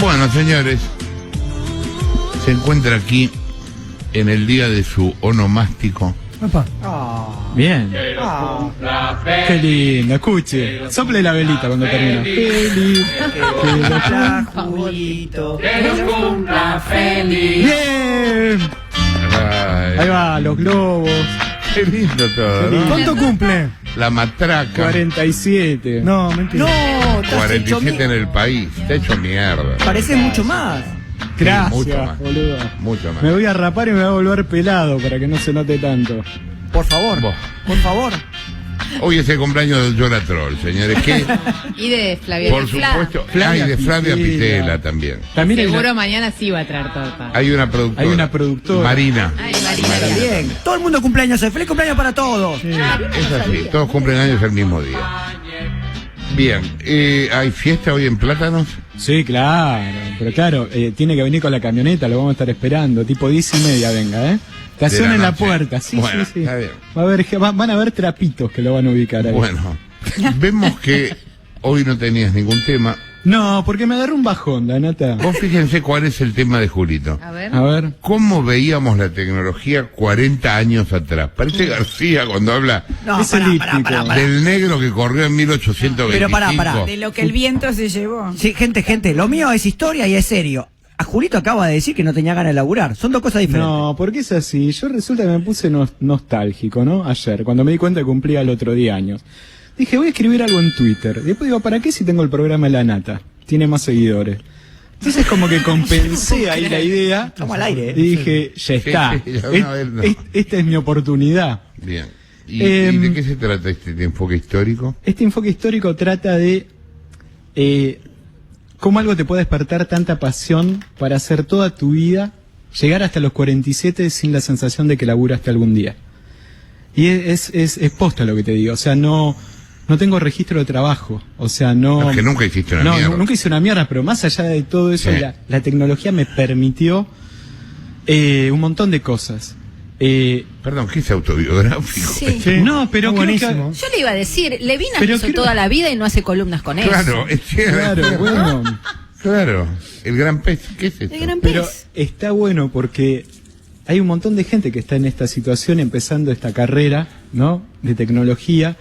Bueno, señores, se encuentra aquí en el día de su onomástico. Opa. Bien. Qué lindo, escuche. Sople la velita cuando termina. Feliz. Julito, Que nos cumpla feliz. Bien. Ay, Ahí va, los globos. qué lindo todo, ¿no? ¿Cuánto cumple? La matraca. 47. No, mentira. no, estás 47 en el país. Está hecho mierda. Parece mucho más. Gracias, mucho más. boludo. Mucho más. Me voy a rapar y me voy a volver pelado para que no se note tanto. Por favor, Vos. por favor. Hoy es el cumpleaños del Yola Troll, señores. Que, Y de Flavia. por supuesto, Flavia hay de Flavia Pitela. Pitela también. También hay Seguro una- mañana sí va a traer torta. Hay una productora. Hay una productora. Marina. Ay, Marina. Bien. Todo el mundo cumpleaños hoy. Feliz cumpleaños para todos. Es así, todos cumplen años el mismo día. Bien, ¿hay fiesta hoy en Plátanos? Sí, claro. Pero claro, tiene que venir con la camioneta, lo vamos a estar esperando. Tipo 10:30, venga, ¿eh? Estación De en la noche. puerta. Sí, Bueno, sí, sí. está bien. Va a haber, van a haber trapitos que lo van a ubicar ahí. Bueno, vemos que hoy no tenías ningún tema. No, porque me agarró un bajón, Danata. Vos fíjense cuál es el tema de Julito. A ver. A ver. ¿Cómo veíamos la tecnología 40 años atrás? Parece García cuando habla No, Es pará, elíptico. pará. del negro que corrió en 1825. Pero pará. De lo que el viento se llevó. Sí, gente, lo mío es historia y es serio. A Julito acaba de decir que no tenía ganas de laburar. Son dos cosas diferentes. No, porque es así. Yo resulta que me puse nostálgico, ¿no? Ayer, cuando me di cuenta que cumplía el otro día años. Dije, voy a escribir algo en Twitter. Después digo, ¿para qué si tengo el programa La Nata? Tiene más seguidores. Entonces como que compensé ahí la idea. Estamos al aire, ¿eh? Y dije, ya está. Sí, ya una vez no. Esta es mi oportunidad. Bien. ¿Y Em, de qué se trata este enfoque histórico? Este enfoque histórico trata de cómo algo te puede despertar tanta pasión para hacer toda tu vida, llegar hasta los 47 sin la sensación de que laburaste algún día. Y es posta lo que te digo, o sea, no tengo registro de trabajo, o sea, no... Es que nunca hiciste una no, mierda. nunca hice una mierda, pero más allá de todo eso, Sí. la tecnología me permitió un montón de cosas. Perdón, ¿qué es autobiográfico? Sí. Sí, No, pero creo que- buenísimo. Yo le iba a decir, Levina Pero hizo creo- toda la vida y no hace columnas con eso. Claro, es cierto. Claro, bueno... Claro, el gran pez, ¿qué es esto? El gran Pero pez. está bueno porque hay un montón de gente que está en esta situación empezando esta carrera, ¿no? De tecnología.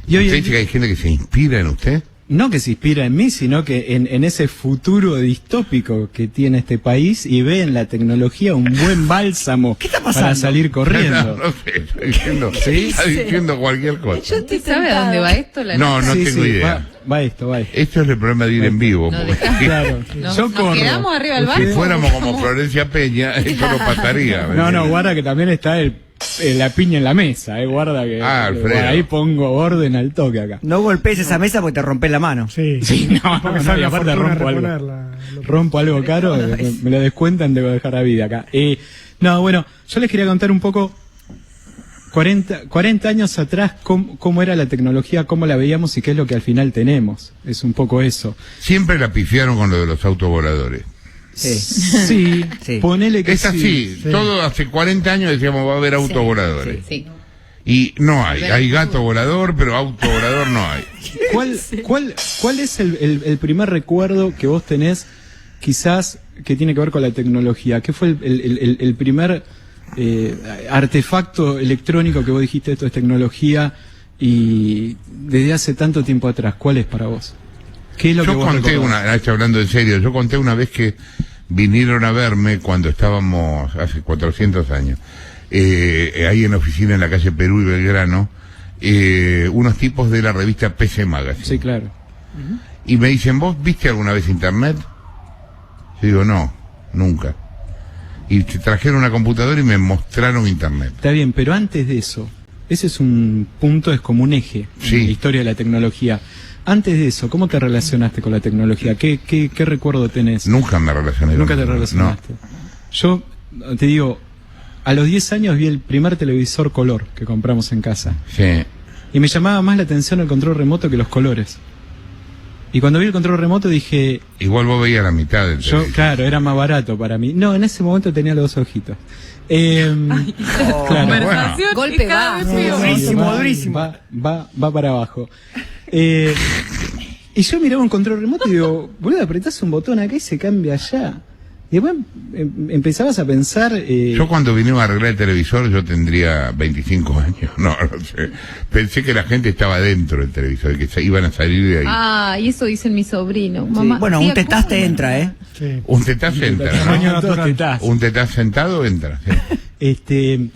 Y hoy ¿Usted dice que hay gente que se inspira en usted? no que se inspira en mí, sino que en ese futuro distópico que tiene este país y ve en la tecnología un buen bálsamo ¿Qué está pasando? para salir corriendo. No sé, estoy diciendo, está diciendo cualquier cosa. ¿Usted sabe a dónde va esto? No, no Sí, tengo sí, idea. Va esto. Esto es el problema de ir en vivo. No, porque dejá. Claro. Nos Yo corro. quedamos arriba del si barco. fuéramos como Florencia Peña, eso no pasaría. ¿me No, entiendes? guarda que también está la piña en la mesa, guarda que Alfredo. ahí pongo orden al toque acá. No golpees esa mesa porque te rompes la mano. Sí. Sí, no, Porque no, sale y la aparte fortuna rompo algo. reponerla. Rompo algo caro, me lo descuentan, debo dejar la vida acá. No, bueno, yo les quería contar un poco, 40 años atrás, cómo era la tecnología, cómo la veíamos y qué es lo que al final tenemos. Es un poco eso. Siempre la pifiaron con lo de los autovoladores. Sí. Sí, Sí. ponele que Es así, sí. todo hace 40 años decíamos va a haber autovoladores. Sí. Y no hay gato volador, pero auto volador no hay. ¿Cuál es el primer recuerdo que vos tenés, quizás, que tiene que ver con la tecnología? ¿Qué fue el primer artefacto electrónico que vos dijiste esto es tecnología y desde hace tanto tiempo atrás? ¿Cuál es para vos? ¿Qué es lo que Yo vos conté recordás? estoy hablando en serio, yo conté una vez que vinieron a verme cuando estábamos hace 400 años, ahí en la oficina en la calle Perú y Belgrano, unos tipos de la revista PC Magazine. Sí, claro. Y me dicen, ¿vos viste alguna vez internet? Yo digo, no, nunca. Y te trajeron una computadora y me mostraron internet. Está bien, pero antes de eso, ese es un punto, es como un eje Sí. en la historia de la tecnología. Antes de eso, ¿cómo te relacionaste con la tecnología? ¿Qué recuerdo tenés? Nunca me relacioné Nunca con te eso, relacionaste. Yo te digo, a los 10 años vi el primer televisor color que compramos en casa. No. Sí. Y me llamaba más la atención el control remoto que los colores. Y cuando vi el control remoto dije, Igual vos veías la mitad del yo, televisor. claro, era más barato para mí. No, en ese momento tenía los dos ojitos. Claro. Conversación Golpe y cada bajo. vez peor. Durísimo, Va- durísimo. Va para abajo. Y yo miraba un control remoto y digo, boludo, apretás un botón acá y se cambia allá. Y después empezabas a pensar... Yo cuando vine a arreglar el televisor, yo tendría 25 años, no sé. Pensé que la gente estaba dentro del televisor, que iban a salir de ahí. Ah, y eso dicen mi sobrino. Mamá, Bueno, tía, un tetaz te ¿cómo? entra, ¿eh? Sí. Un tetaz entra, Mañana ¿no? Dos tetaz. Un tetaz sentado entra, sí.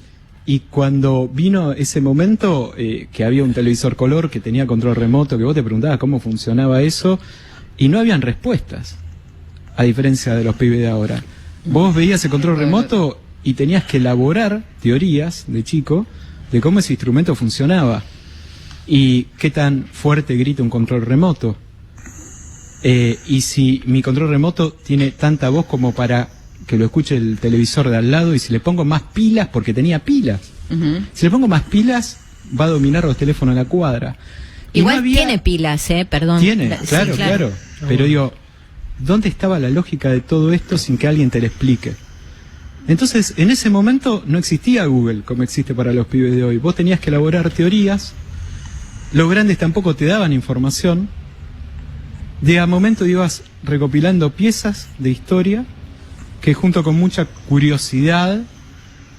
Y cuando vino ese momento, que había un televisor color que tenía control remoto, que vos te preguntabas cómo funcionaba eso, y no habían respuestas, a diferencia de los pibes de ahora. Vos veías el control remoto y tenías que elaborar teorías de chico de cómo ese instrumento funcionaba y qué tan fuerte grita un control remoto. Y si mi control remoto tiene tanta voz como para que lo escuche el televisor de al lado, y si le pongo más pilas, porque tenía pilas, si le pongo más pilas va a dominar los teléfonos en la cuadra. Y Igual no había- tiene pilas, perdón. tiene, Sí, claro. Pero digo, ¿dónde estaba la lógica de todo esto sin que alguien te lo explique? Entonces, en ese momento no existía Google como existe para los pibes de hoy. Vos tenías que elaborar teorías, los grandes tampoco te daban información. De a momento ibas recopilando piezas de historia que, junto con mucha curiosidad,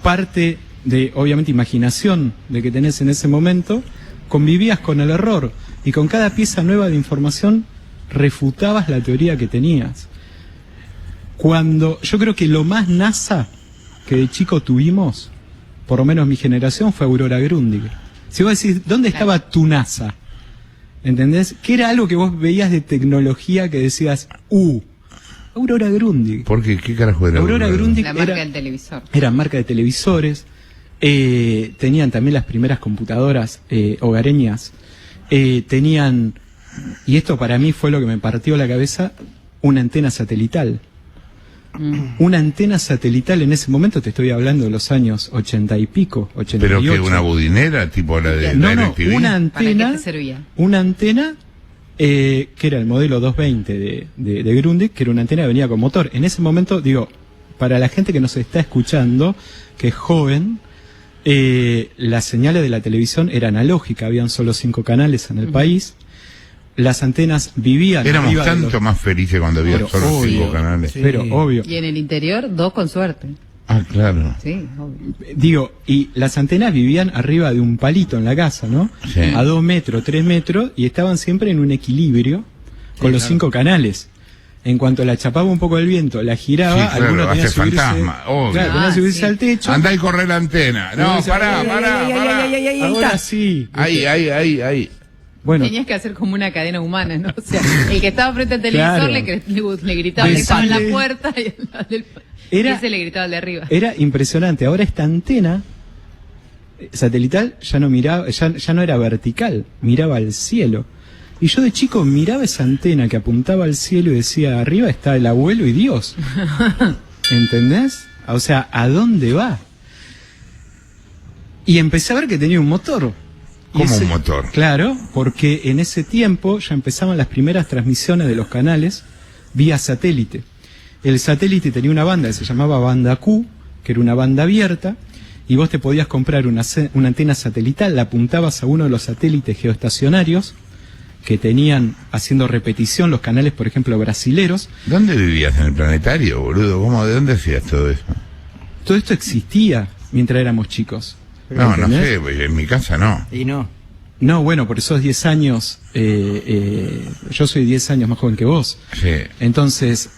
parte de, obviamente, imaginación de que tenés en ese momento, convivías con el error, y con cada pieza nueva de información refutabas la teoría que tenías. Cuando yo creo que lo más NASA que de chico tuvimos, por lo menos mi generación, fue Aurora Grundig. Si vos decís, ¿dónde estaba tu NASA? ¿Entendés? Que era algo que vos veías de tecnología que decías, Aurora Grundig. ¿Por qué? ¿Qué carajo era? Aurora Grundig La marca era, del televisor. eran marca de televisores, tenían también las primeras computadoras hogareñas, tenían, y esto para mí fue lo que me partió la cabeza, una antena satelital. Una antena satelital en ese momento, te estoy hablando de los años 80 y pico, 88. ¿Pero que una budinera, tipo la de No, la no, DirecTV? una ¿Para antena, qué te servía? una antena que era el modelo 220 de Grundig, que era una antena que venía con motor. En ese momento, digo, para la gente que nos está escuchando, que es joven, las señales de la televisión eran analógica, habían solo 5 canales en el país. Las antenas vivían Éramos arriba de tanto los- más felices cuando había Pero solo obvio. 5 canales. Sí. Pero obvio. Y en el interior, 2 con suerte. Ah, claro. Sí, obvio. Digo, y las antenas vivían arriba de un palito en la casa, ¿no? Sí. A 2 metros, 3 metros, y estaban siempre en un equilibrio con los 5 canales. En cuanto la chapaba un poco el viento, la giraba, Sí, claro, alguno tenía que hace subirse, fantasma, obvio. claro, tenía que subirse sí. al techo. Andá y corre la antena. No, Ay, pará, ay, pará. Ahora sí. Ahí. Bueno, Tenías que hacer como una cadena humana, ¿no? O sea, el que estaba frente al televisor Claro. le gritaba, le estaba en la Decile- puerta y y ese le gritaba al de arriba. era impresionante. Ahora esta antena satelital ya no miraba, ya no era vertical, miraba al cielo. Y yo de chico miraba esa antena que apuntaba al cielo y decía, arriba está el abuelo y Dios. ¿Entendés? O sea, ¿a dónde va? Y empecé a ver que tenía un motor. Y ¿Cómo un motor? Claro, porque en ese tiempo ya empezaban las primeras transmisiones de los canales vía satélite. El satélite tenía una banda que se llamaba banda Q, que era una banda abierta, y vos te podías comprar una antena satelital, la apuntabas a uno de los satélites geoestacionarios que tenían haciendo repetición los canales, por ejemplo, brasileros. ¿Dónde vivías? ¿En el planetario, boludo? ¿Cómo? ¿De dónde hacías todo eso? Todo esto existía mientras éramos chicos. No, no ¿Entendés? sé, pues, en mi casa no. Y no. No, bueno, por esos 10 años, yo soy 10 años más joven que vos. Sí. Entonces,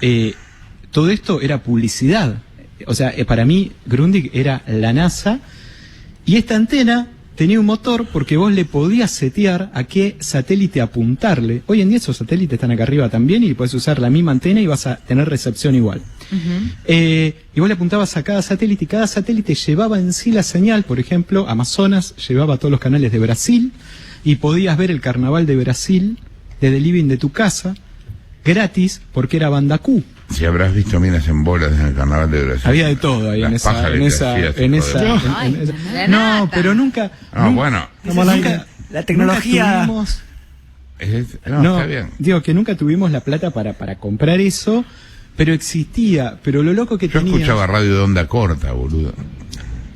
todo esto era publicidad. O sea, para mí, Grundig era la NASA, y esta antena tenía un motor porque vos le podías setear a qué satélite apuntarle. Hoy en día esos satélites están acá arriba también, y puedes usar la misma antena y vas a tener recepción igual. Y vos le apuntabas a cada satélite, y cada satélite llevaba en sí la señal. Por ejemplo, Amazonas llevaba todos los canales de Brasil, y podías ver el carnaval de Brasil desde el living de tu casa, gratis, porque era banda Q. Si habrás visto minas en bolas en el carnaval de Brasil. Había de todo ahí en Las esa, pajas en que esa, te hacías, en hijo de esa, puta. Ay, en esa- la No, nata. pero nunca. Ah, bueno. nunca- La tecnología- nunca tuvimos- No, está bien. digo que nunca tuvimos la plata para comprar eso, pero existía. Pero lo loco que Yo tenía. escuchaba radio de onda corta, boludo.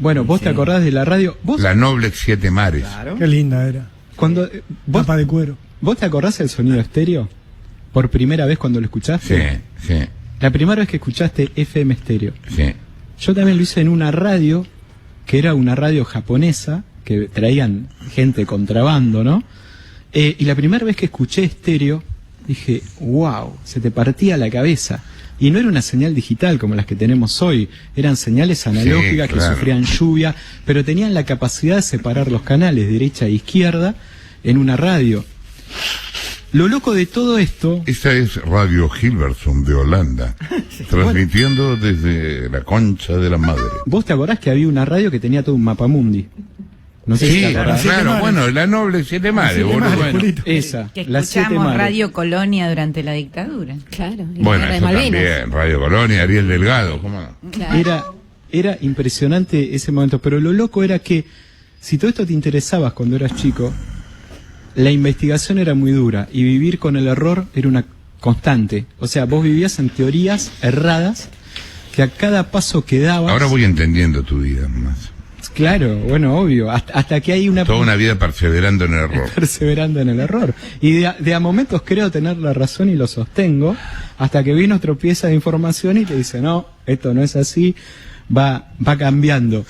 Bueno, vos te acordás de la radio. Vos, La Noblex 7 Mares. Claro. Qué linda era. cuando. Vos, Tapa de cuero. ¿Vos te acordás del sonido estéreo? ¿Por primera vez cuando lo escuchaste? Sí. La primera vez que escuchaste FM estéreo. Sí. Yo también lo hice en una radio, que era una radio japonesa, que traían gente de contrabando, ¿no? Y la primera vez que escuché estéreo, dije, wow, se te partía la cabeza. Y no era una señal digital como las que tenemos hoy, eran señales analógicas claro, que sufrían lluvia, pero tenían la capacidad de separar los canales derecha e izquierda en una radio. Lo loco de todo esto... Esa es Radio Hilversum de Holanda, transmitiendo desde la concha de la madre. ¿Vos te acordás que había una radio que tenía todo un mapamundi? No sé si Sí, te acordás. claro, bueno, la noble Siete Mares, boludo. Bueno, esa, Que las Siete escuchamos Mares. Radio Colonia durante la dictadura. Claro. y Bueno, la de eso Malvinas. también, Radio Colonia, Ariel Delgado, ¿cómo no? Claro. Era impresionante ese momento, pero lo loco era que si todo esto te interesaba cuando eras chico, la investigación era muy dura y vivir con el error era una constante. O sea, vos vivías en teorías erradas que a cada paso que dabas... Ahora voy entendiendo tu vida más. Claro, bueno, obvio, hasta que hay Toda una vida perseverando en el error. perseverando en el error. Y de a momentos creo tener la razón y lo sostengo, hasta que viene otro pieza de información y te dice, no, esto no es así, va cambiando.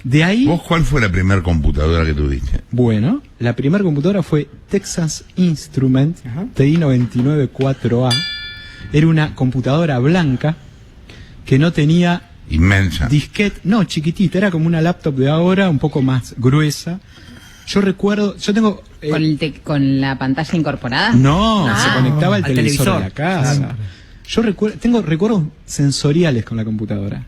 De ahí, ¿Vos cuál fue la primera computadora que tuviste? bueno, la primera computadora fue Texas Instrument TI-99-4A. Era una computadora blanca que no tenía Inmensa. disquete, no, chiquitita, era como una laptop de ahora, un poco más gruesa. Yo recuerdo, yo tengo... ¿Con la pantalla incorporada? No, Ah. se conectaba al Al televisor de la televisor. casa. Yo tengo recuerdos sensoriales con la computadora.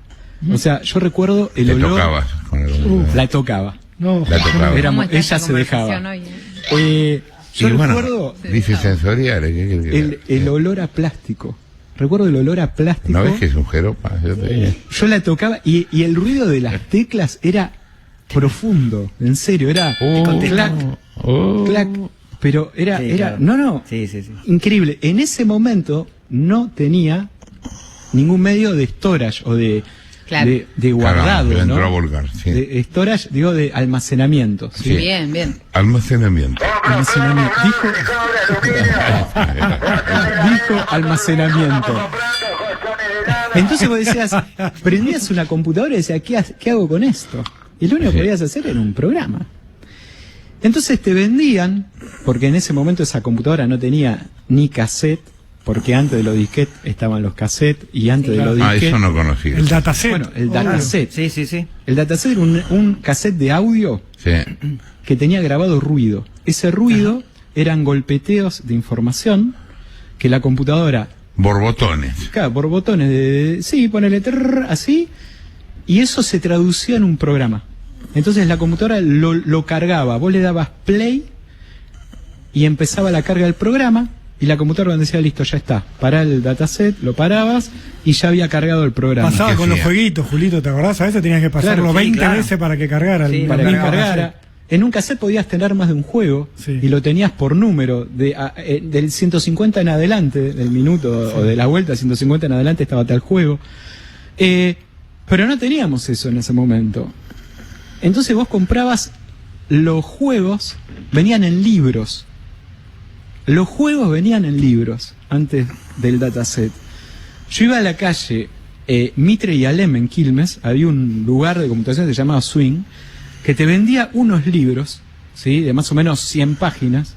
O sea, yo recuerdo el Te olor... tocabas con el computador. La tocaba. No, La tocaba. Era- ¿Cómo está ella esta se dejaba. conversación hoy? Yo Y bueno, recuerdo dice sensoriales. ¿qué querés que el diga? olor a plástico. Recuerdo el olor a plástico. ¿No ves que es un jeropa? Yo te digo. Yo la tocaba y el ruido de las teclas era profundo, en serio, era clac, clac, pero era, Sí, era, claro. no, Sí. increíble. En ese momento no tenía ningún medio de storage o de, Claro. de guardado, Claro, ¿no? entró a volcar, sí. De storage, digo, de almacenamiento. ¿sí? Sí. Bien, bien. Almacenamiento. Almacenamiento. Dijo almacenamiento. Entonces vos decías, prendías una computadora y decías, ¿qué hago con esto? Y lo único que Sí. podías hacer era un programa. Entonces te vendían, porque en ese momento esa computadora no tenía ni cassette, porque antes de los disquetes estaban los cassettes y antes de los Ah, disquetes... eso no conocía. el dataset. Bueno, el Obvio. dataset. Sí. El dataset era un cassette de audio Sí. que tenía grabado ruido. Ese ruido eran golpeteos de información que la computadora, Borbotones. claro, por botones sí, ponele trrr, así, y eso se traducía en un programa. Entonces la computadora lo cargaba, vos le dabas play y empezaba la carga del programa y la computadora decía, listo, ya está, pará el dataset, lo parabas y ya había cargado el programa. Pasaba ¿Qué con los hacía? jueguitos, Julito, ¿te acordás? A veces tenías que pasarlo Claro, sí, 20 claro. veces para que cargara. Sí, Para que mismo cargara. cassette. En un cassette podías tener más de un juego Sí. y lo tenías por número, del 150 en adelante, del minuto o de la vuelta 150 en adelante estaba tal juego. Pero no teníamos eso en ese momento. Entonces vos comprabas los juegos, venían en libros. Los juegos venían en libros antes del dataset. Yo iba a la calle Mitre y Alem en Quilmes, había un lugar de computación que se llamaba Swing, que te vendía unos libros, ¿sí? De más o menos 100 páginas,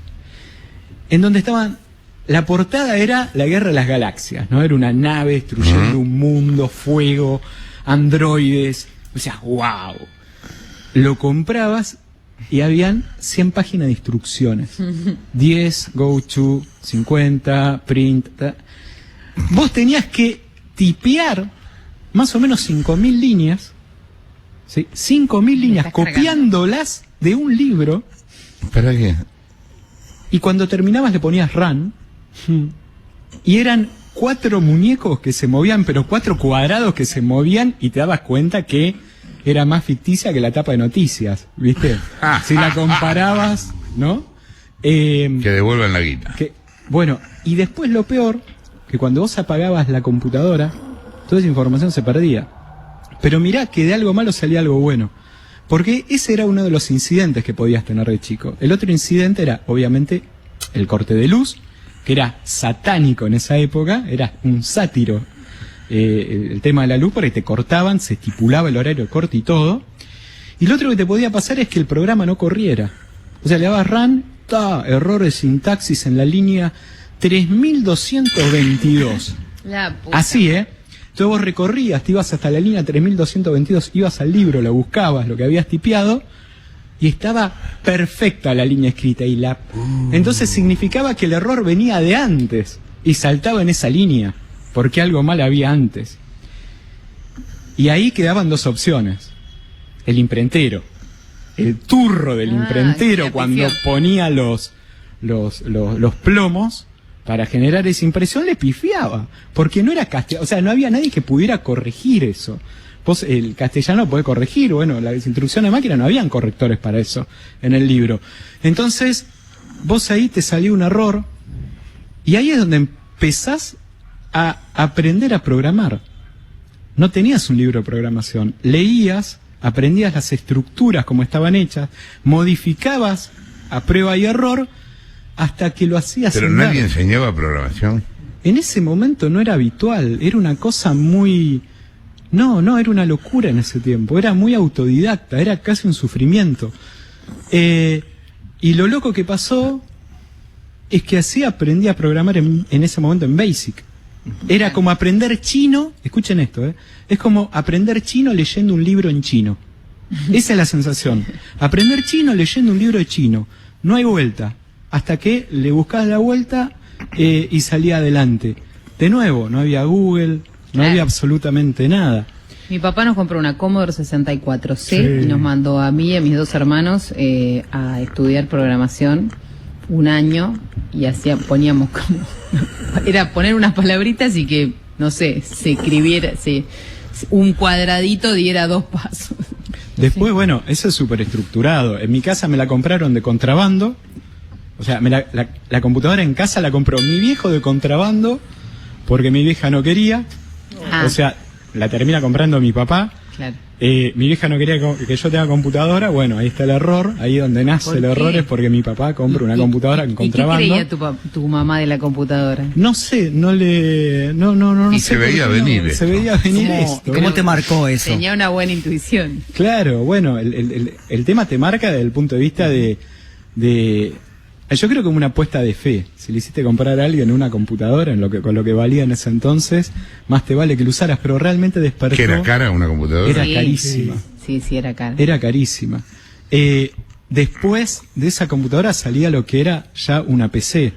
en donde estaban, la portada era la Guerra de las Galaxias, ¿no? Era una nave destruyendo un mundo, fuego, androides, o sea, wow. Lo comprabas y habían 100 páginas de instrucciones. 10, go to, 50, print. Vos tenías que tipear más o menos 5.000 líneas, ¿sí? 5.000 líneas, estás cargando. copiándolas de un libro, ¿Para qué? y cuando terminabas le ponías run, y eran 4 muñecos que se movían, pero 4 cuadrados que se movían, y te dabas cuenta que era más ficticia que la tapa de noticias, ¿viste? Si la comparabas, ¿no? Que devuelvan la guita. Bueno, y después lo peor, que cuando vos apagabas la computadora, toda esa información se perdía. Pero mirá que de algo malo salía algo bueno. Porque ese era uno de los incidentes que podías tener de chico. El otro incidente era, obviamente, el corte de luz, que era satánico en esa época, era un sátiro el tema de la luz, porque te cortaban, se estipulaba el horario de corte y todo. Y lo otro que te podía pasar es que el programa no corriera. O sea, le dabas run, error de sintaxis en la línea 3222. La puta. Así, Entonces vos recorrías, te ibas hasta la línea 3222, ibas al libro, lo buscabas, lo que habías tipeado, y estaba perfecta la línea escrita. Entonces significaba que el error venía de antes, y saltaba en esa línea, porque algo mal había antes. Y ahí quedaban dos opciones. El imprentero, el turro del imprentero, qué cuando pifió. ponía los plomos para generar esa impresión, le pifiaba, porque no era castellano, o sea, no había nadie que pudiera corregir eso. Vos, el castellano puede corregir, bueno, las instrucciones de máquina no habían correctores para eso en el libro. Entonces, vos ahí te salió un error, y ahí es donde empezás a aprender a programar. No tenías un libro de programación, leías, aprendías las estructuras como estaban hechas, modificabas a prueba y error hasta que lo hacías. Pero andar. nadie enseñaba programación. En ese momento no era habitual, era una cosa muy... No, era una locura en ese tiempo, era muy autodidacta, era casi un sufrimiento. Y lo loco que pasó es que así aprendí a programar en ese momento en Basic. Era como aprender chino, escuchen esto, es como aprender chino leyendo un libro en chino. Esa es la sensación. Aprender chino leyendo un libro de chino. No hay vuelta. Hasta que le buscás la vuelta y salía adelante. De nuevo, no había Google, no había absolutamente nada. Mi papá nos compró una Commodore 64C Sí. y nos mandó a mí y a mis dos hermanos a estudiar programación un año, y poníamos como... era poner unas palabritas y que, no sé, se escribiera, un cuadradito diera 2 pasos. Después, bueno, eso es súper estructurado. En mi casa me la compraron de contrabando. O sea, la computadora en casa la compró mi viejo de contrabando porque mi vieja no quería. Ah. O sea, la termina comprando mi papá. Claro. Mi vieja no quería que yo tenga computadora. Bueno, ahí está el error. Ahí donde nace ¿Por el qué? error es porque mi papá compra una computadora en ¿Y contrabando. qué creía tu mamá de la computadora? No sé, no Y sé se por veía qué no, venir se esto. veía venir ¿Cómo, esto. cómo te marcó eso? Tenía una buena intuición. Claro, bueno, el tema te marca desde el punto de vista de yo creo como una apuesta de fe. Si le hiciste comprar a alguien una computadora con lo que valía en ese entonces, más te vale que lo usaras, pero realmente despertó. ¿Que era cara una computadora? Era Sí, carísima. Sí, era cara. Era carísima. Después de esa computadora salía lo que era ya una PC,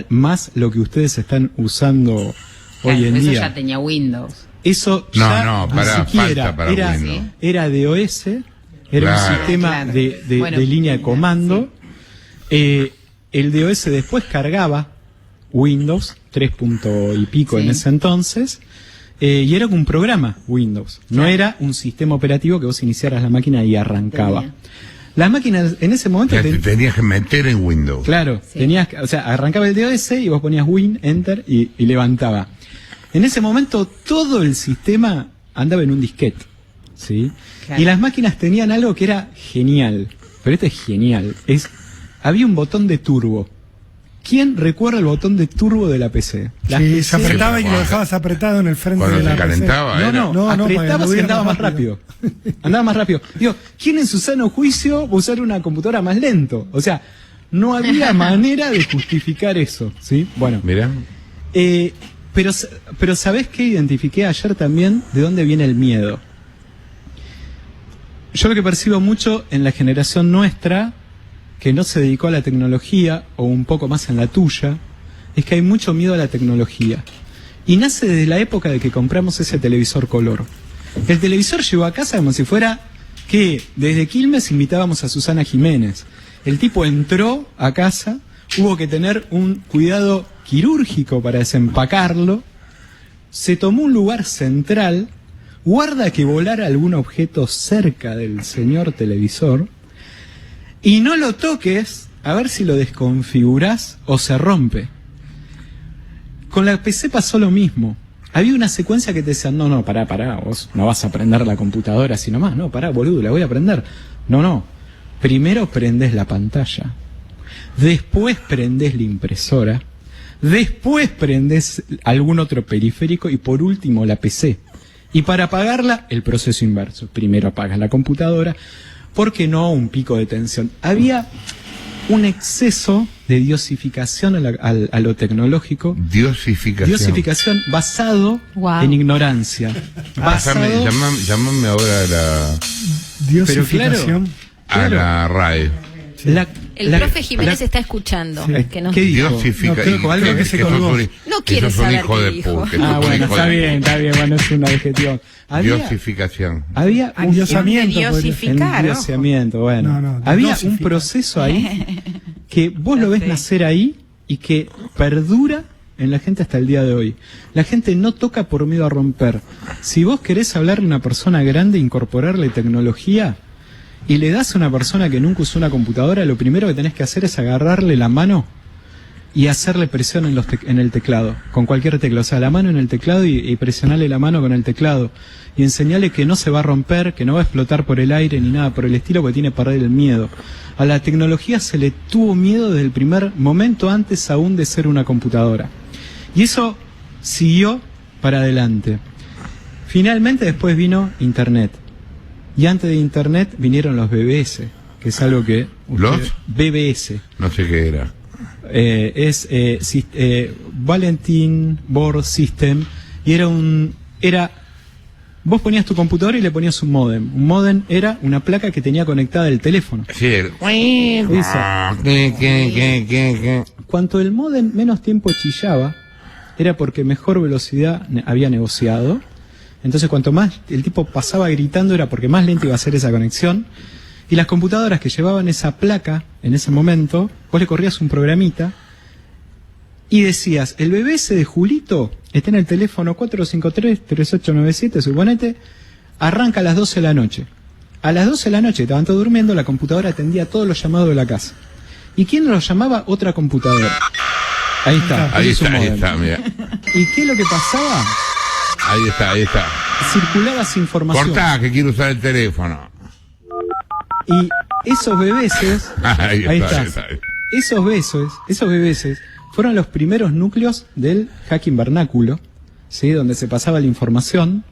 más lo que ustedes están usando Claro, hoy en eso día. ya tenía Windows. Eso No, ya no, ni pará, siquiera falta para era, Windows. era DOS, era Claro. un sistema Claro. de Bueno, línea de comando. El DOS después cargaba Windows 3 punto y pico Sí. en ese entonces, y era un programa Windows, no Claro. era un sistema operativo que vos iniciaras la máquina y arrancaba. Tenía. Las máquinas en ese momento O sea, te tenías que meter en Windows. claro, Sí. tenías, o sea, arrancaba el DOS y vos ponías Win, Enter y levantaba. En ese momento todo el sistema andaba en un disquete, ¿sí? Claro. Y las máquinas tenían algo que era genial, pero esto es genial, había un botón de turbo. ¿Quién recuerda el botón de turbo de la PC? Las Sí, PC se apretaba y Sí, lo dejabas apretado en el frente Cuando de la se calentaba, No, era. no, No, para que apretabas y anduviera andaba más más rápido. Andaba más rápido. Digo, ¿quién en su sano juicio va a usar una computadora más lento? O sea, no había manera de justificar eso, ¿sí? Bueno, Mirá. pero ¿sabés qué identifiqué ayer también? ¿De dónde viene el miedo? Yo lo que percibo mucho en la generación nuestra, que no se dedicó a la tecnología, o un poco más en la tuya, es que hay mucho miedo a la tecnología. Y nace desde la época de que compramos ese televisor color. El televisor llegó a casa como si fuera que desde Quilmes invitábamos a Susana Jiménez. El tipo entró a casa, hubo que tener un cuidado quirúrgico para desempacarlo, se tomó un lugar central, guarda que volara algún objeto cerca del señor televisor, y no lo toques a ver si lo desconfigurás o se rompe. Con la PC pasó lo mismo. Había una secuencia que te decían, no, pará, vos no vas a prender la computadora así nomás, no, pará, boludo, la voy a prender. No, primero prendés la pantalla. después prendés la impresora, después prendés algún otro periférico y por último la PC. Y para apagarla, el proceso inverso. Primero apagas la computadora, porque no un pico de tensión. Había un exceso de diosificación a lo tecnológico. Diosificación basado Wow. en ignorancia. Basado, Llamame ahora Diosificación. a la RAE. El profe Jiménez está escuchando. Que no, ¿Qué dijo? Diosifica. No, creo que se colgó. No quiere sos un saber hijo qué de dijo. puta. Ah, sos un bueno, hijo está de bien, bueno, es un adjetivo. Diosificación. Había un Endiosamiento. Diosificar, ojo. endiosamiento, bueno. No, había un dosificar. proceso ahí que vos lo ves Sí. nacer ahí y que perdura en la gente hasta el día de hoy. La gente no toca por miedo a romper. Si vos querés hablarle a una persona grande, incorporarle tecnología, y le das a una persona que nunca usó una computadora, lo primero que tenés que hacer es agarrarle la mano y hacerle presión en el teclado, con cualquier tecla. O sea, la mano en el teclado y presionarle la mano con el teclado. Y enseñarle que no se va a romper, que no va a explotar por el aire ni nada por el estilo, porque tiene que perder el miedo. A la tecnología se le tuvo miedo desde el primer momento, antes aún de ser una computadora. Y eso siguió para adelante. Finalmente después vino Internet. Y antes de Internet vinieron los BBS, que es algo que... ¿Los? BBS. No sé qué era. Valentin Board System, y era vos ponías tu computadora y le ponías un módem. Un módem era una placa que tenía conectada el teléfono. Sí, Esa. Cuanto el módem menos tiempo chillaba, era porque mejor velocidad había negociado. Entonces cuanto más el tipo pasaba gritando era porque más lenta iba a ser esa conexión. Y las computadoras que llevaban esa placa en ese momento, vos le corrías un programita y decías, el BBS de Julito está en el teléfono 453-3897, suponete, arranca a las 12 de la noche. A las 12 de la noche, estaban todos durmiendo, la computadora atendía todos los llamados de la casa. ¿Y quién los llamaba? Otra computadora. Ahí está. Ahí ese es un está, módem. mira. ¿Y qué es lo que pasaba? Ahí está. Circulaba esa información. Cortá, que quiero usar el teléfono. Y esos BBS, Ahí ahí está. está. Esos BBS fueron los primeros núcleos del hacking vernáculo, ¿sí? Donde se pasaba la información.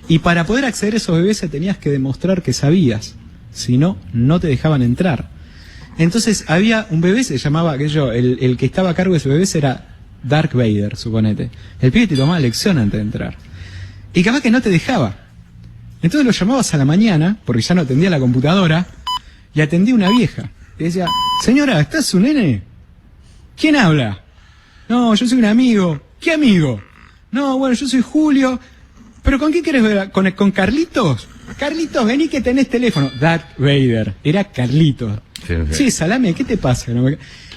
Y para poder acceder a esos BBS tenías que demostrar que sabías. Si no, no te dejaban entrar. Entonces había un BBS, se llamaba, el que estaba a cargo de ese BBS era Dark Vader, suponete. El pibe te tomaba lección antes de entrar. Y capaz que no te dejaba. Entonces lo llamabas a la mañana, porque ya no atendía la computadora, y atendía una vieja. Y decía, señora, ¿estás su nene? ¿Quién habla? No, yo soy un amigo. ¿Qué amigo? No, bueno, yo soy Julio. ¿Pero con quién querés ver? ¿Con Carlitos? Carlitos, vení que tenés teléfono. Darth Vader. Era Carlitos. Sí, salame, ¿qué te pasa?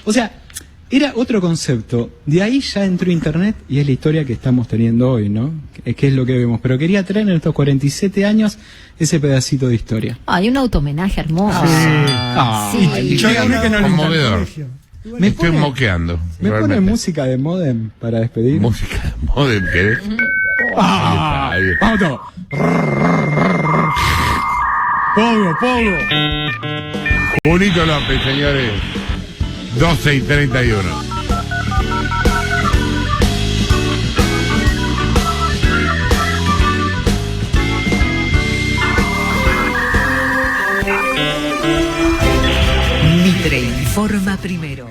O sea, era otro concepto. De ahí ya entró Internet y es la historia que estamos teniendo hoy, ¿no? Que es lo que vemos. Pero quería traer en estos 47 años ese pedacito de historia. Hay un automenaje hermoso. Sí. Sí. Yo gané que no lo Conmovedor. intercolegio. Me Estoy pone- moqueando. ¿Me pone realmente. música de modem para despedir? Música de modem, ¿querés? Ahí está. ¡Vamos todos! ¡Pogo! Julito López, señores. 12:31. Mitre informa primero.